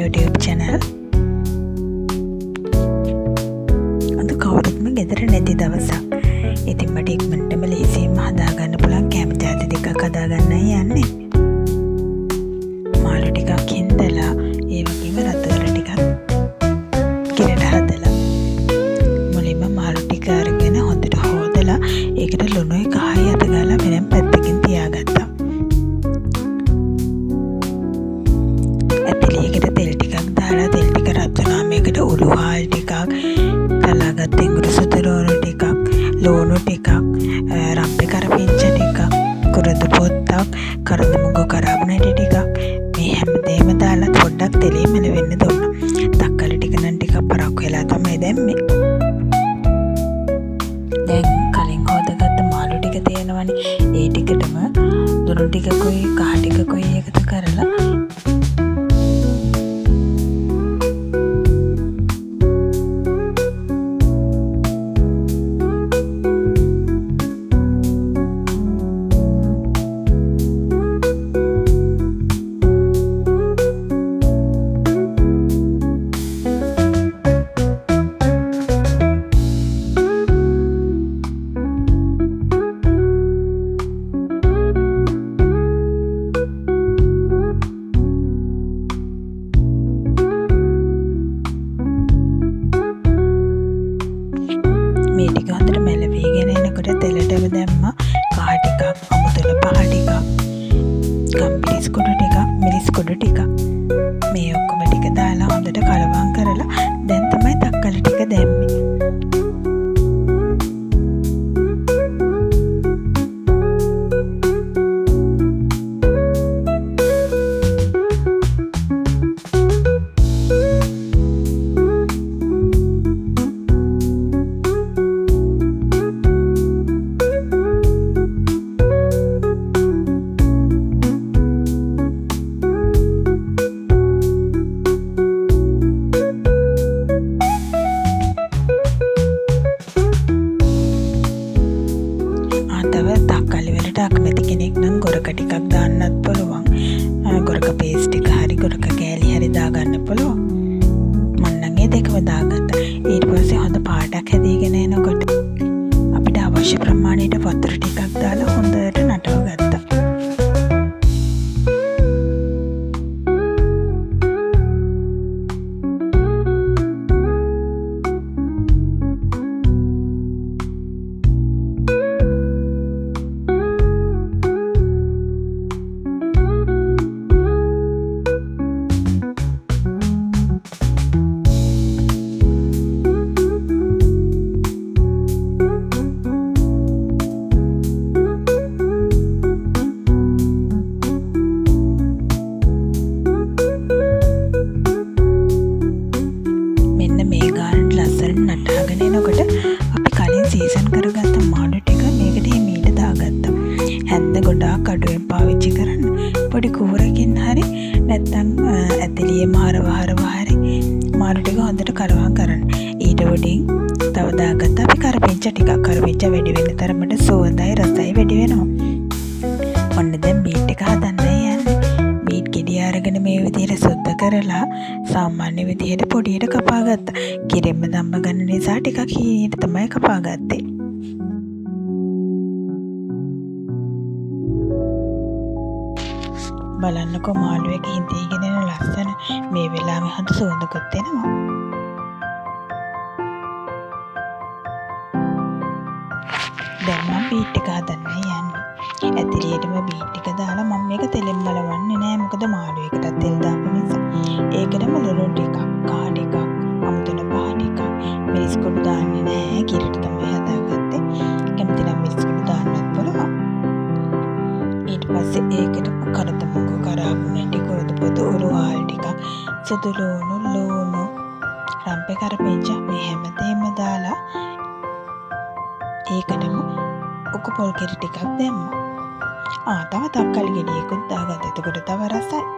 YouTube channel. අද කවුරුත්ම ගෙදර නැති දවසක්. ඉතින් මට ඉක්මනටම ලේසියෙන්ම හදාගන්න පුළුවන් කැමති අද දෙකක් හදාගන්නයි යන්නේ. මාළු ටිකක් හින්දලා ඒ වගේම රතුවල ටිකක් කිරට හදලා. මුලින්ම මාළු ටික අරගෙන හොඳට හොදලා ඒකට ලුණුයි කහයි අත ගාලා වෙනම පැත්තකින් තියාගත්තා. ඇතිලියකට තෙල් ටිකක් දාලා තෙල් ටික රත් වුණා මේකට උළුහාල් ටිකක් තලාගත් එඟුරු සුදුලෝණු ටිකක් ලෝණු ටිකක් රම්පේ කරපිංච ටිකක් කුරුඳු පොත්තක් කරඳ මුග කරාබුණටි ටිකක් මේ හැමදේම දාලා පොඩ්ඩක් තෙලේ මෙලවෙන්න දුන්නා. තක්කාලි ටික නම් ටිකක් පරක්කු වෙලා තමයි දැම්මේ. දැන් කලින් හොදගත්ත මාළු ටික තියෙනවනේ ඒ ටිකටම දුණු ටිකකුයි කහ ටිකකුයි එකතු කරලා මේ ටික හොඳට මැලවිගෙන එනකොට තෙලටම දැම්මා කහ ටිකක් අමුතුල පහ ටිකක් ගම්මිරිස් කුඩු ටිකක් මිරිස් කුඩු ටිකක් මේ ඔක්කොම ටික දාලා හොඳට කලවම් කරලා දැන් තමයි තක්කාලි ටික දැම්මේ. තක්කාලි වලට අකමැති කෙනෙක් නම් ගොරක ටිකක් දාන්නත් පුළුවන්. ගොරක පේස්ට් එක හරි ගොරක කෑලි හරි දාගන්න පුළුවන්. මම නම් ඒ දෙකම දාගත්තා. ඊට පස්සේ හොඳ පාටක් හැදීගෙන එනකොට අපිට අවශ්‍ය ප්‍රමාණයට වතුර ටිකක් දාලා හොඳට නටව ගත්තා. මේ ගානට ලස්සනට නටාගෙන එනකොට අපි කලින් සීසන් කරගත්ත මාළු ටික මේකට හිමීට දාගත්තා. හැන්ද ගොඩාක් අඩුවෙන් පාවිච්චි කරන්න. පොඩි කූරකින් හරි නැත්නම් ඇතිලියේ මාරවහරව හරි මාළු ටික හොඳට කරවම් කරන්න. ඊට උඩින් තව දාගත්ත අපි කරපිංච ටිකක්. කරපිංච වැඩි වෙන තරමට සුවඳයි රසයි වැඩි වෙනවා. ඔන්න දැන් බීට් එක හදන්නයි යන්නේ. බීට් ගෙඩි අරගෙන මේ විදිහට සුද්ධ කරලා සාමාන්‍ය විදිහට පොඩියට කපා ගත්තා. කිරෙන්න දම්ම ගන්න නිසා ටිකක් හීනට තමයි කපා ගත්තේ. බලන්නකෝ මාළු එක හිඳීගෙන එන ලස්සන මේ වෙලාවේ හඳ සුවඳකුත් එනවා. දැන් මම බීට් එක හදන්නයි යන්නේ. ඇතිරියටම බීට් එක දාලා මම මේක තෙලෙන් මලවන්නේ නෑ මොකද මාළු එකටත් තෙල් දාපු නිසා. ඒකටම ලුණු ටිකක් කහ ටිකක් අමුතුල පහ ටිකක් මිරිස් කුඩු දාන්නේ නෑ කිරට තමයි හදාගත්තේ. කැමති නම් මිරිස් කුඩු දාන්නත් පුළුවන්. ඊට පස්සේ ඒකට කරත මුග කරාබුණටි කුරුඳු පොතු උළුහාල් ටිකක් සුදු ලෝණු රම්පේ කරපිංච මේ හැමදේම දාලා ඒකටම උකු පොල් කිරි ටිකක් දැම්මා. තව තක්කාලි ගෙඩියකුත් දාගත්තා. එතකොට තව රසයි.